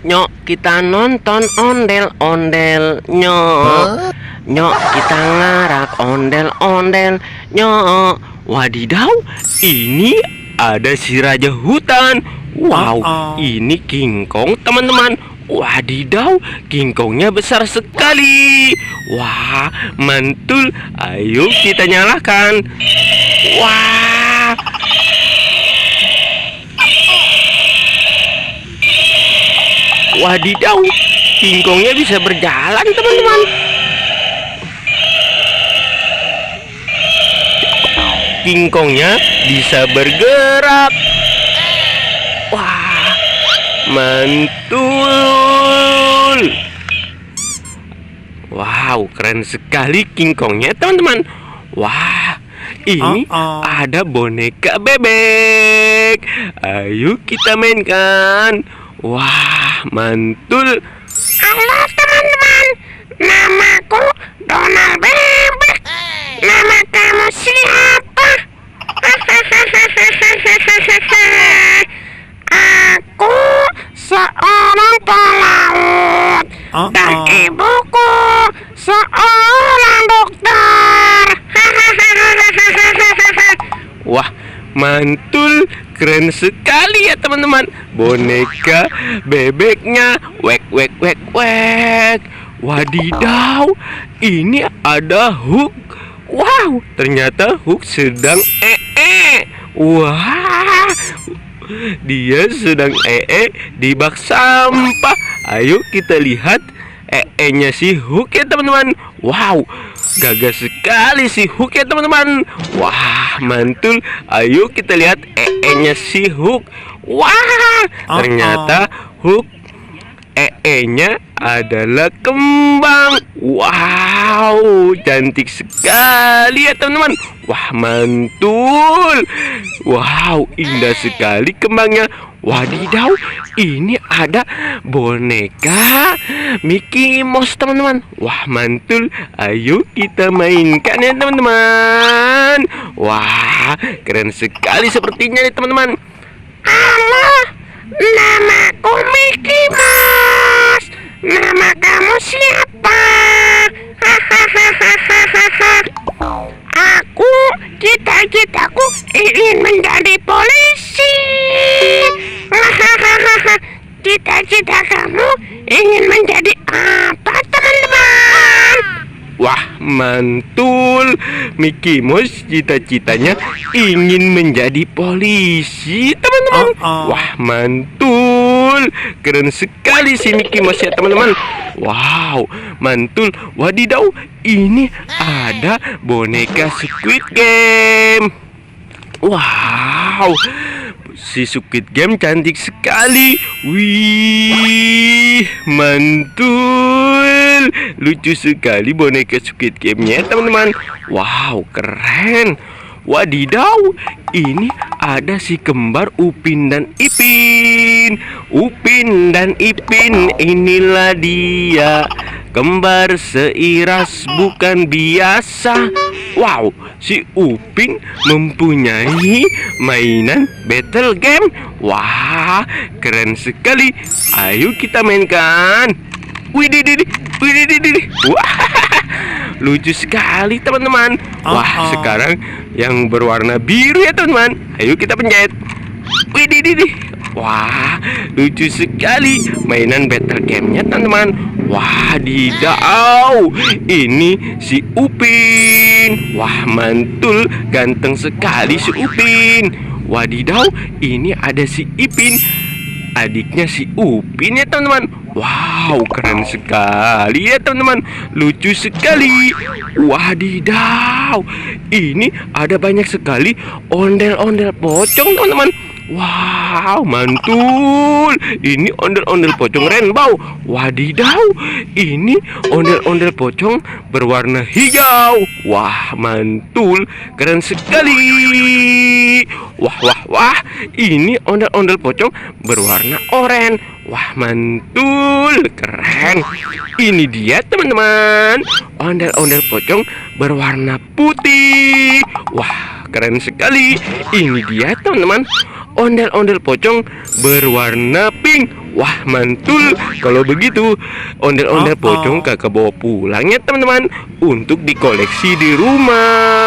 Nyok, kita nonton ondel-ondel. Nyok, nyok, kita ngarak ondel-ondel. Nyok, wadidaw, ini ada si raja hutan. Wow, ini King Kong, teman-teman. Wadidaw, King Kongnya besar sekali. Wah, mantul. Ayo kita nyalakan. Wah, wadidaw, King Kongnya bisa berjalan, teman-teman. King Kongnya bisa bergerak. Wah, mantul. Wow, keren sekali King Kongnya, teman-teman. Wah, ini ada boneka bebek. Ayo kita mainkan. Wah, mantul. Halo teman-teman, namaku Donald Bebek. Nama kamu siapa? Aku seorang pelaut dan ibuku seorang dokter. Wah, mantul. Keren sekali ya teman-teman. Boneka bebeknya wek wek wek wek. Wadidaw, ini ada Hook. Wow, ternyata Hook sedang Wah, dia sedang di bak sampah. Ayo kita lihat nya si Hook ya teman-teman. Wow, gagah sekali si Hook ya teman-teman. Wah, mantul. Ayo kita lihat nya si Hook. Wah, ternyata Hook nya adalah kembang. Wow, cantik sekali ya teman-teman. Wah, mantul. Wow, indah sekali kembangnya. Wadidaw, ini ada boneka Mickey Mouse teman-teman. Wah, mantul. Ayo kita mainkan ya teman-teman. Wah, keren sekali sepertinya nih teman-teman. Halo, namaku Mickey Mouse. Nama kamu siapa? Aku, cita-citaku ingin menjadi polisi. Cita-cita kamu ingin menjadi apa, teman-teman? Wah, mantul. Mickey Mouse cita-citanya ingin menjadi polisi, teman-teman. Wah, mantul. Keren sekali si Mickey Mouse ya, teman-teman. Wow, mantul. Wadidaw, ini ada boneka Squid Game. Wow, si Squid Game cantik sekali. Wih, mantul. Lucu sekali boneka Squid Game-nya, teman-teman. Wow, keren. Wadidaw, ini ada si kembar Upin dan Ipin. Upin dan Ipin, inilah dia. Kembar seiras bukan biasa. Wow, si Upin mempunyai mainan battle game. Wah, keren sekali. Ayo kita mainkan. Widih. Wah, lucu sekali teman-teman. Wah, sekarang yang berwarna biru ya teman-teman. Ayo kita pencet. Widih. Wah, lucu sekali mainan battle game-nya teman-teman. Wadidaw, ini si Upin. Wah, mantul, ganteng sekali si Upin. Wadidaw, ini ada si Ipin, adiknya si Upin ya teman-teman. Wow, keren sekali ya teman-teman. Lucu sekali. Wadidaw, ini ada banyak sekali ondel-ondel pocong teman-teman. Wow, mantul. Ini ondel-ondel pocong rainbow. Wadidaw, ini ondel-ondel pocong berwarna hijau. Wah, mantul. Keren sekali. Wah. Ini ondel-ondel pocong berwarna oranye. Wah, mantul. Keren. Ini dia teman-teman, ondel-ondel pocong berwarna putih. Wah, keren sekali. Ini dia teman-teman, ondel-ondel pocong berwarna pink. Wah, mantul. Kalau begitu, ondel-ondel pocong kakak bawa pulang ya teman-teman, untuk dikoleksi di rumah.